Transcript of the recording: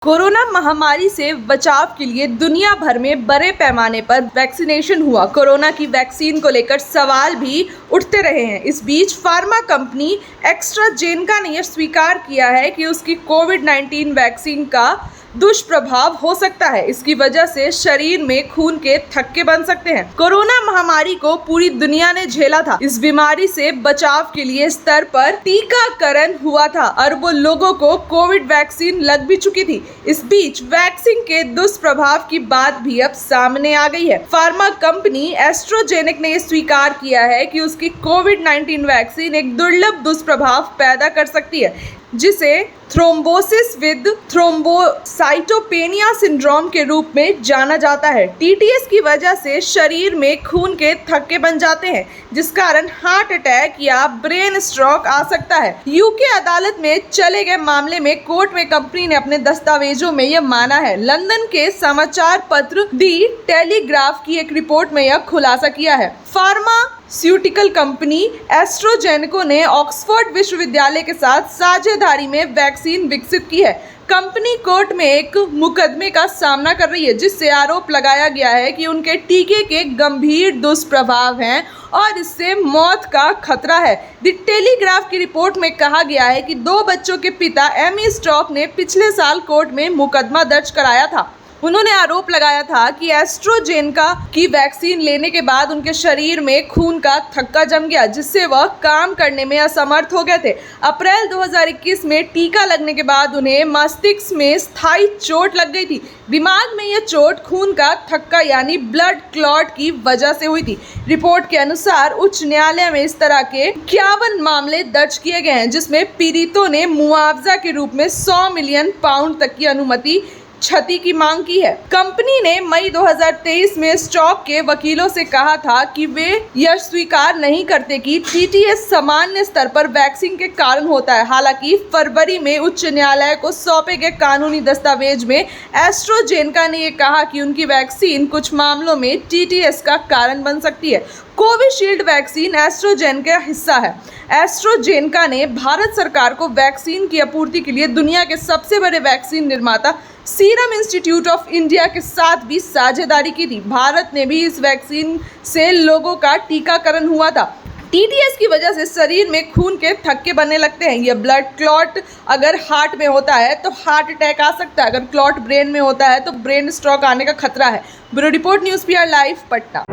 Corona महामारी से बचाव के लिए दुनिया भर में बड़े पैमाने पर वैक्सीनेशन हुआ। कोरोना की वैक्सीन को लेकर सवाल भी उठते रहे हैं। इस बीच फार्मा कंपनी एस्ट्राजेनेका ने यह स्वीकार किया है कि उसकी कोविड-19 वैक्सीन का दुष्प्रभाव हो सकता है। इसकी वजह से शरीर में खून के थक्के बन सकते हैं। कोरोना महामारी को पूरी दुनिया ने झेला था। इस बीमारी से बचाव के लिए स्तर पर टीकाकरण हुआ था। अरबों लोगों को कोविड वैक्सीन लग भी चुकी थी। इस बीच वैक्सीन के दुष्प्रभाव की बात भी अब सामने आ गई है। फार्मा कंपनी एस्ट्राजेनेका ने स्वीकार किया है कि उसकी कोविड-19 वैक्सीन एक दुर्लभ दुष्प्रभाव पैदा कर सकती है, जिसे थ्रोम्बोसिस विद थ्रोम्बोसाइटोपेनिया सिंड्रोम के रूप में जाना जाता है। टीटीएस की वजह से शरीर में खून के थक्के बन जाते हैं, जिस कारण हार्ट अटैक या ब्रेन स्ट्रोक आ सकता है। यूके अदालत में चले गए मामले में कोर्ट में कंपनी ने अपने दस्तावेजों में यह माना है। लंदन के समाचार पत्र दी टेलीग्राफ की एक रिपोर्ट में यह खुलासा किया है। फार्मास्यूटिकल कंपनी एस्ट्राजेनेका ने ऑक्सफोर्ड विश्वविद्यालय के साथ साझेदारी में वैक्सीन विकसित की है। कंपनी कोर्ट में एक मुकदमे का सामना कर रही है, जिससे आरोप लगाया गया है कि उनके टीके के गंभीर दुष्प्रभाव हैं और इससे मौत का खतरा है। द टेलीग्राफ की रिपोर्ट में कहा गया है कि 2 बच्चों के पिता एमी स्टॉक ने पिछले साल कोर्ट में मुकदमा दर्ज कराया था। उन्होंने आरोप लगाया था कि एस्ट्राजेनेका की वैक्सीन लेने के बाद उनके शरीर में खून का थक्का जम गया, जिससे वह काम करने में असमर्थ हो गए थे। अप्रैल 2021 में टीका लगने के बाद उन्हें मस्तिष्क में स्थायी चोट लग गई थी। दिमाग में यह चोट खून का थक्का यानी ब्लड क्लॉट की वजह से हुई थी। रिपोर्ट के अनुसार उच्च न्यायालय में इस तरह के 51 मामले दर्ज किए गए हैं, जिसमें पीड़ितों ने मुआवजा के रूप में 100 मिलियन पाउंड तक की अनुमति क्षति की मांग की है। कंपनी ने मई 2023 में स्टॉक के वकीलों से कहा था कि वे यह स्वीकार नहीं करते कि टीटीएस सामान्य स्तर पर वैक्सीन के कारण होता है। हालांकि फरवरी में उच्च न्यायालय को सौंपे गए कानूनी दस्तावेज में एस्ट्राजेनेका ने यह कहा कि उनकी वैक्सीन कुछ मामलों में टीटीएस का कारण बन सकती है। कोविशील्ड वैक्सीन एस्ट्राजेनेका का हिस्सा है। एस्ट्राजेनेका ने भारत सरकार को वैक्सीन की आपूर्ति के लिए दुनिया के सबसे बड़े वैक्सीन निर्माता सीरम इंस्टीट्यूट ऑफ इंडिया के साथ भी साझेदारी की थी। भारत ने भी इस वैक्सीन से लोगों का टीकाकरण हुआ था। टीटीएस की वजह से शरीर में खून के थक्के बनने लगते हैं। यह ब्लड क्लॉट अगर हार्ट में होता है तो हार्ट अटैक आ सकता है। अगर क्लॉट ब्रेन में होता है तो ब्रेन स्ट्रोक आने का खतरा है। Bureau report, news PR live, Patna.